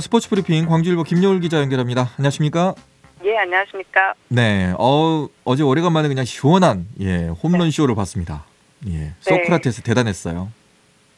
스포츠 브리핑 광주일보 김여울 기자 연결합니다. 안녕하십니까? 예, 안녕하십니까? 네, 어제 오래간만에 그냥 시원한 홈런 네. 쇼를 봤습니다. 네. 소크라테스 대단했어요.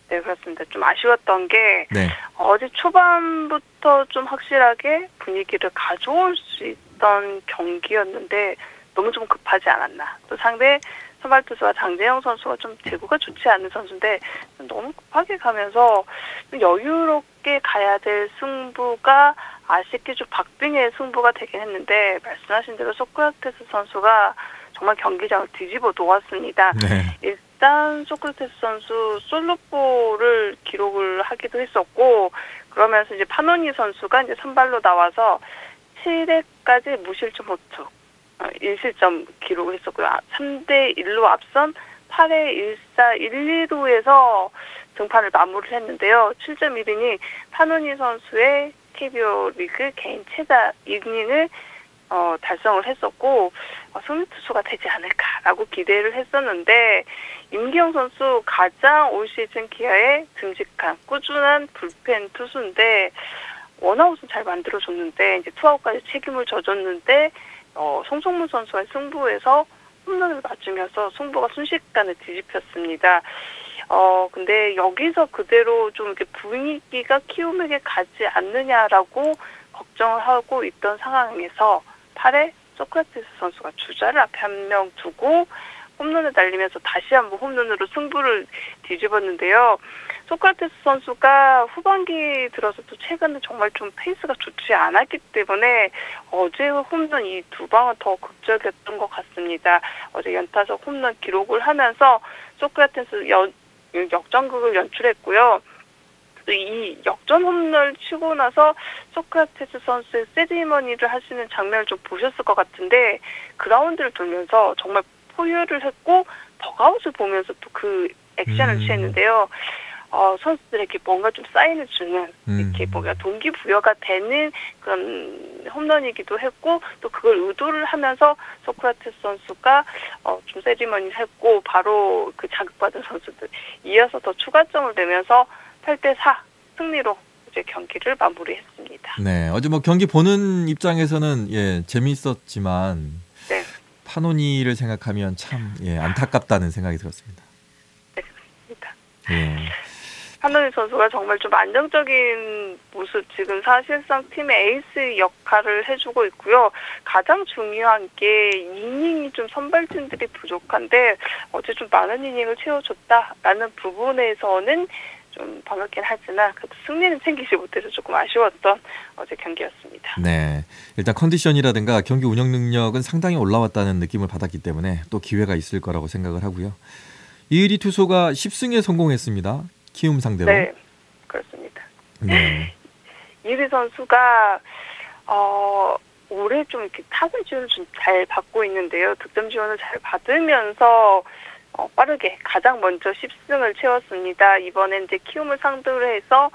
네, 그렇습니다. 좀 아쉬웠던 게 네, 어제 초반부터 좀 확실하게 분위기를 가져올 수 있던 경기였는데 너무 좀 급하지 않았나. 또 상대 선발 투수와 장재영 선수가 좀 제구가 좋지 않은 선수인데 너무 급하게 가면서 좀 여유롭게 가야 될 승부가 아쉽게 좀 박빙의 승부가 되긴 했는데 말씀하신 대로 소크라테스 선수가 정말 경기장을 뒤집어 놓았습니다. 네, 일단 소크라테스 선수 솔로볼을 기록을 하기도 했었고 그러면서 이제 파노니 선수가 이제 선발로 나와서 7회까지 무실점 호투 1실점 기록을 했었고요. 3대1로 앞선 8회 1사 1, 2루에서 등판을 마무리를 했는데요. 7.1이니 파노니 선수의 KBO 리그 개인 최다 이닝을 달성을 했었고 승리 투수가 되지 않을까라고 기대를 했었는데 임기영 선수 가장 올 시즌 기아에 듬직한 꾸준한 불펜 투수인데 원아웃은 잘 만들어줬는데 이제 투아웃까지 책임을 져줬는데 송성문 선수와의 승부에서 홈런을 맞으면서 승부가 순식간에 뒤집혔습니다. 근데 여기서 그대로 좀 이렇게 분위기가 키움에게 가지 않느냐라고 걱정을 하고 있던 상황에서 8회 소크라테스 선수가 주자를 앞에 한 명 두고 홈런을 날리면서 다시 한번 홈런으로 승부를 뒤집었는데요. 소크라테스 선수가 후반기 들어서도 최근에 정말 좀 페이스가 좋지 않았기 때문에 어제 홈런 이 두 방은 더 극적이었던 것 같습니다. 어제 연타석 홈런 기록을 하면서 소크라테스 역전극을 연출했고요. 이 역전 홈런을 치고 나서 소크라테스 선수의 세리머니를 하시는 장면을 좀 보셨을 것 같은데 그라운드를 돌면서 정말 포유를 했고 덕아웃을 보면서 또 그 액션을 취했는데요. 선수들에게 뭔가 좀 사인을 주는 이렇게 뭔가 동기부여가 되는 그런 홈런이기도 했고 또 그걸 의도를 하면서 소크라테스 선수가 좀 세리머니를 했고 바로 그 자극받은 선수들 이어서 더 추가점을 내면서 8대4 승리로 이제 경기를 마무리했습니다. 네, 어제 뭐 경기 보는 입장에서는 재미있었지만 네. 파노니를 생각하면 참 안타깝다는 생각이 들었습니다. 네, 그렇습니다. 예. 파노니 선수가 정말 좀 안정적인 모습 지금 사실상 팀의 에이스 역할을 해주고 있고요. 가장 중요한 게 이닝이 좀 선발진들이 부족한데 어제 좀 많은 이닝을 채워줬다라는 부분에서는 좀 반갑긴 하지만 그래도 승리는 챙기지 못해서 조금 아쉬웠던 어제 경기였습니다. 네, 일단 컨디션이라든가 경기 운영 능력은 상당히 올라왔다는 느낌을 받았기 때문에 또 기회가 있을 거라고 생각을 하고요. 이의리 투수가 10승에 성공했습니다. 키움 상대로. 네, 그렇습니다. 네. 이의리 선수가 올해 좀 이렇게 타구 지원을 좀 잘 받고 있는데요. 득점 지원을 잘 받으면서 빠르게 가장 먼저 10승을 채웠습니다. 이번엔 이제 키움을 상대로 해서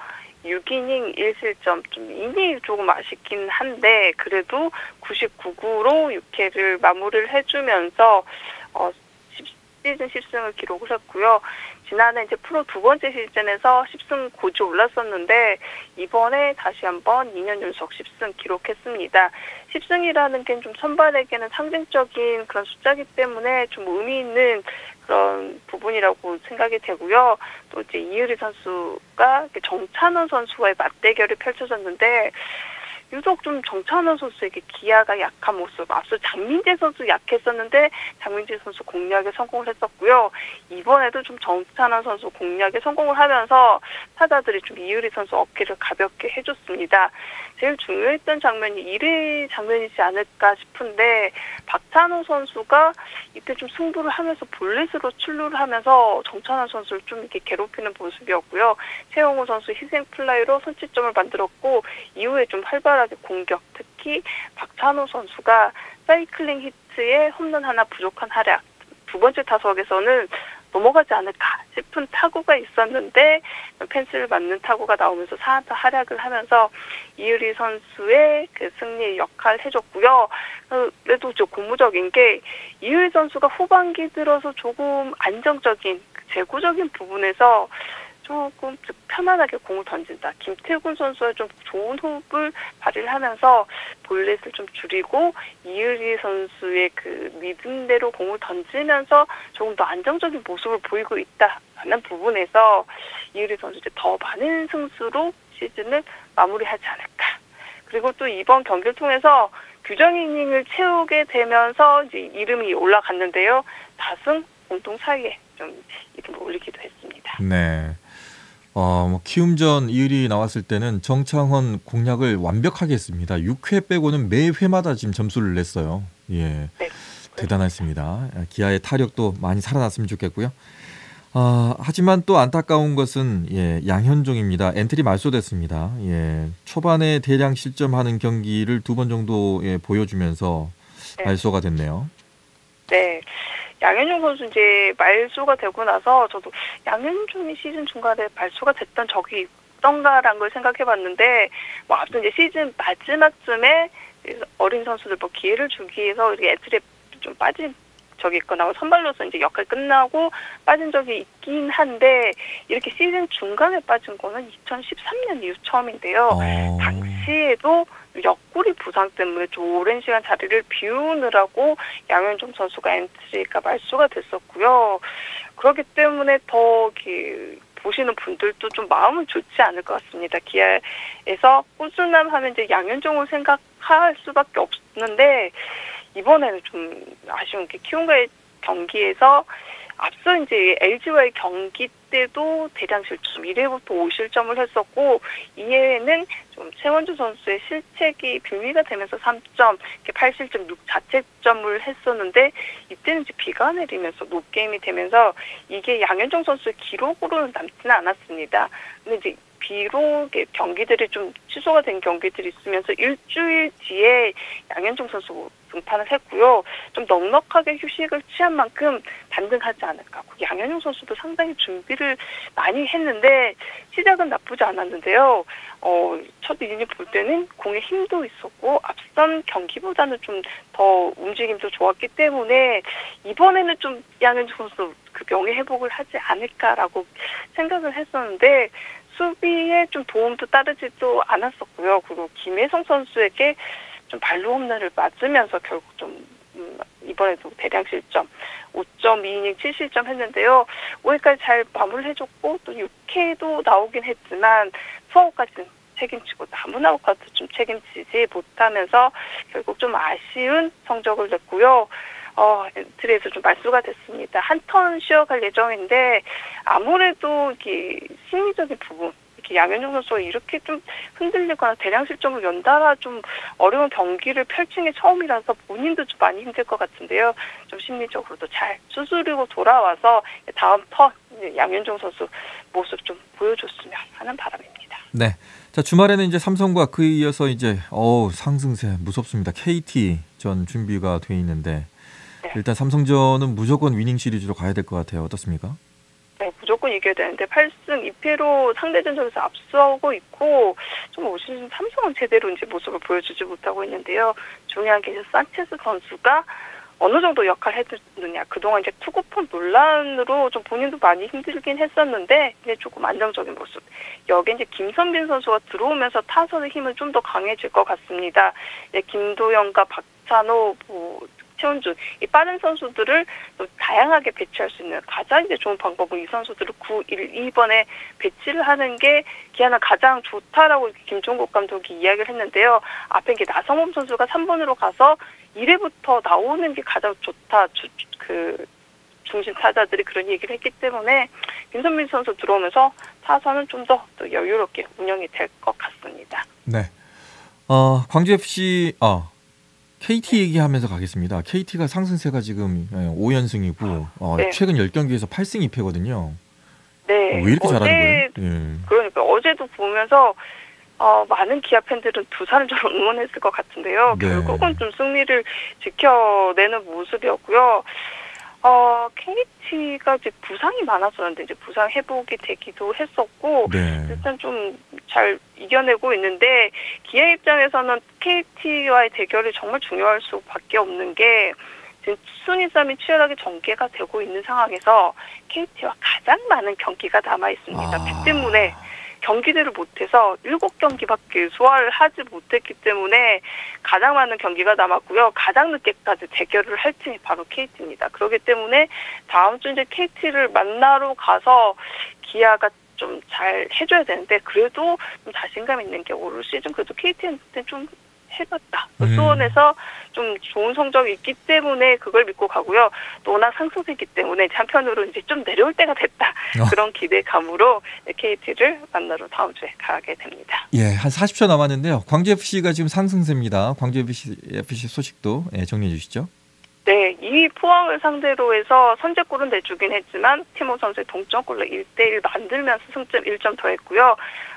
6이닝 1실점, 좀 이닝이 조금 아쉽긴 한데 그래도 99구로 6회를 마무리를 해주면서 시즌 10승을 기록을 했고요. 지난해 이제 프로 두 번째 시즌에서 10승 고지 올랐었는데 이번에 다시 한번 2년 연속 10승 기록했습니다. 10승이라는 게 좀 선발에게는 상징적인 그런 숫자이기 때문에 좀 의미 있는 그런 부분이라고 생각이 되고요. 또 이제 이의리 선수가 정찬원 선수와의 맞대결이 펼쳐졌는데 유독 좀 정찬원 선수에게 기아가 약한 모습, 앞서 장민재 선수 약했었는데 장민재 선수 공략에 성공을 했었고요. 이번에도 좀 정찬원 선수 공략에 성공을 하면서 타자들이 좀 이의리 선수 어깨를 가볍게 해줬습니다. 제일 중요했던 장면이 1회 장면이지 않을까 싶은데 박찬호 선수가 이때 좀 승부를 하면서 볼넷으로 출루를 하면서 정찬원 선수를 좀 이렇게 괴롭히는 모습이었고요. 최용호 선수 희생 플라이로 선취점을 만들었고 이후에 좀 활발하게 공격, 특히 박찬호 선수가 사이클링 히트에 홈런 하나 부족한 활약, 두 번째 타석에서는 넘어가지 않을까 싶은 타구가 있었는데 펜스를 맞는 타구가 나오면서 4안타 활약을 하면서 이의리 선수의 그 승리의 역할을 해줬고요. 그래도 좀 고무적인 게 이의리 선수가 후반기 들어서 조금 안정적인 제구적인 부분에서 조금 편안하게 공을 던진다. 김태균 선수와 좀 좋은 호흡을 발휘를 하면서 볼넷을 좀 줄이고 이의리 선수의 그 믿음대로 공을 던지면서 조금 더 안정적인 모습을 보이고 있다라는 부분에서 이의리 선수 이제 더 많은 승수로 시즌을 마무리하지 않을까. 그리고 또 이번 경기를 통해서 규정 이닝을 채우게 되면서 이제 이름이 올라갔는데요. 다승 공동 4위에 좀 이름을 올리기도 했습니다. 네. 뭐 키움전 이을이 나왔을 때는 정창헌 공략을 완벽하게 했습니다. 6회 빼고는 매 회마다 지금 점수를 냈어요. 예. 네. 대단했습니다. 기아의 타력도 많이 살아났으면 좋겠고요. 하지만 또 안타까운 것은 양현종입니다. 엔트리 말소됐습니다. 초반에 대량 실점하는 경기를 2번 정도 보여주면서 말소가 됐네요. 네. 양현종 선수 이제 말소가 되고 나서 저도 양현종이 시즌 중간에 말소가 됐던 적이 있던가라는 걸 생각해봤는데 아무튼 이제 시즌 마지막쯤에 어린 선수들 기회를 주기 위해서 이렇게 엔트리에 좀 빠진 적이 있거나 선발로서 이제 역할 끝나고 빠진 적이 있긴 한데 이렇게 시즌 중간에 빠진 거는 2013년 이후 처음인데요. 당시에도 옆구리 부상 때문에 좀 오랜 시간 자리를 비우느라고 양현종 선수가 엔트리가 말소가 됐었고요. 그렇기 때문에 더 보시는 분들도 좀 마음은 좋지 않을 것 같습니다. 기아에서 꾸준함하면 이제 양현종을 생각할 수밖에 없는데 이번에는 좀 아쉬운 게 키움과의 경기에서 앞서 이제 LG와의 경기 때도 대량 실점 1회부터 5실점을 했었고 2회에는 좀 최원주 선수의 실책이 빌미가 되면서 3점, 8실점, 6자책점을 했었는데 이때는 이제 비가 내리면서 노게임이 되면서 이게 양현종 선수의 기록으로는 남지는 않았습니다. 근데 이제 비록 경기들이 좀 취소가 된 경기들이 있으면서 일주일 뒤에 양현종 선수 등판을 했고요. 좀 넉넉하게 휴식을 취한 만큼 단등하지 않을까. 양현종 선수도 상당히 준비를 많이 했는데 시작은 나쁘지 않았는데요. 첫 이닝을 볼 때는 공에 힘도 있었고 앞선 경기보다는 좀 더 움직임도 좋았기 때문에 이번에는 좀 양현종 선수 그 명예 회복을 하지 않을까라고 생각을 했었는데 수비에 좀 도움도 따르지도 않았었고요. 그리고 김혜성 선수에게 좀 발로 홈런을 맞으면서 결국 좀 이번에도 대량 실점 5.2이닝 7실점 했는데요. 5회까지 잘 마무리해줬고 또 6회도 나오긴 했지만 투아웃까지는 책임지고 남은 아웃까지 좀 책임지지 못하면서 결국 좀 아쉬운 성적을 냈고요. 엔트리에서 좀 말소가 됐습니다. 한 턴 쉬어갈 예정인데 아무래도 이게 심리적인 부분 이렇게 양현종 선수가 이렇게 좀 흔들리거나 대량 실점을 연달아 좀 어려운 경기를 펼친 게 처음이라서 본인도 좀 많이 힘들 것 같은데요. 좀 심리적으로도 잘 수술이고 돌아와서 다음 턴 양현종 선수 모습 좀 보여줬으면 하는 바람입니다. 네. 자, 주말에는 이제 삼성과 그에 이어서 이제 상승세 무섭습니다. KT전 준비가 돼 있는데 일단 삼성전은 무조건 위닝 시리즈로 가야 될 것 같아요. 어떻습니까? 네, 무조건 이겨야 되는데 8승 2패로 상대 전적에서 앞서고 있고 좀 올 시즌 삼성은 제대로 이제 모습을 보여주지 못하고 있는데요. 중요한 게 산체스 선수가 어느 정도 역할을 해주느냐. 그동안 이제 투구폼 논란으로 좀 본인도 많이 힘들긴 했었는데 이제 조금 안정적인 모습. 여기 이제 김선빈 선수가 들어오면서 타선의 힘은 좀 더 강해질 것 같습니다. 김도영과 박찬호, 최원준, 이 빠른 선수들을 또 다양하게 배치할 수 있는 가장 이제 좋은 방법은 이 선수들을 9, 1, 2번에 배치를 하는 게 기아는 가장 좋다라고 김종국 감독이 이야기를 했는데요. 앞에 이게 나성범 선수가 3번으로 가서 1회부터 나오는 게 가장 좋다. 중심 타자들이 그런 얘기를 했기 때문에 김선민 선수 들어오면서 타선은 좀 더 여유롭게 운영이 될 것 같습니다. 네. 광주FC KT 얘기하면서 가겠습니다. KT가 상승세가 지금 5연승이고 네. 최근 10경기에서 8승 2패거든요. 네. 왜 이렇게 잘하는 거예요? 그러니까 어제도 보면서 많은 기아 팬들은 두산을 좀 응원했을 것 같은데요. 네. 결국은 좀 승리를 지켜내는 모습이었고요. KT가 이제 부상이 많았었는데 이제 부상 회복이 되기도 했었고 네. 일단 좀 잘 이겨내고 있는데 기아 입장에서는 KT와의 대결이 정말 중요할 수밖에 없는 게 지금 순위 싸움이 치열하게 전개가 되고 있는 상황에서 KT와 가장 많은 경기가 남아 있습니다. 그 때문에 경기들을 못해서 7경기밖에 소화를 하지 못했기 때문에 가장 많은 경기가 남았고요. 가장 늦게까지 대결을 할 팀이 바로 KT입니다. 그렇기 때문에 다음 주 이제 KT를 만나러 가서 기아가 좀 잘 해줘야 되는데 그래도 좀 자신감 있는 게 올 시즌 그래도 KT한테 좀 해봤다. 수원에서 좀 좋은 성적이 있기 때문에 그걸 믿고 가고요. 또 워낙 상승세기 때문에 한편으로 이제 좀 내려올 때가 됐다. 그런 기대감으로 KT를 만나러 다음 주에 가게 됩니다. 예, 한 40초 남았는데요. 광주FC가 지금 상승세입니다. 광주FC 소식도 정리해 주시죠. 네, 2위 포항을 상대로 해서 선제골은 내주긴 했지만 티모 선수의 동점골로 1대1 만들면서 승점 1점 더했고요.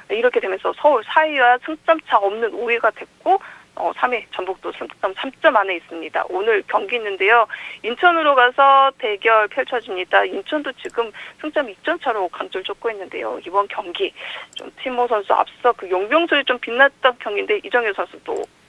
이렇게 되면서 서울 4위와 승점차 없는 5위가 됐고 3위 전북도 승점 3점 안에 있습니다. 오늘 경기 있는데요. 인천으로 가서 대결 펼쳐집니다. 인천도 지금 승점 2점 차로 강조를 쫓고 있는데요. 이번 경기 좀 티모 선수 앞서 그 용병술이 좀 빛났던 경기인데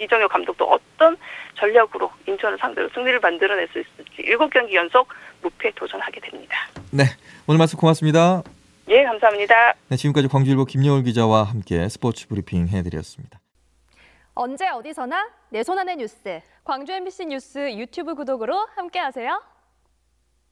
이정효 감독도 어떤 전략으로 인천을 상대로 승리를 만들어낼 수 있을지 7경기 연속 무패에 도전하게 됩니다. 네, 오늘 말씀 고맙습니다. 예, 감사합니다. 네, 지금까지 광주일보 김여울 기자와 함께 스포츠 브리핑 해드렸습니다. 언제 어디서나 내 손 안의 뉴스. 광주 MBC 뉴스 유튜브 구독으로 함께하세요.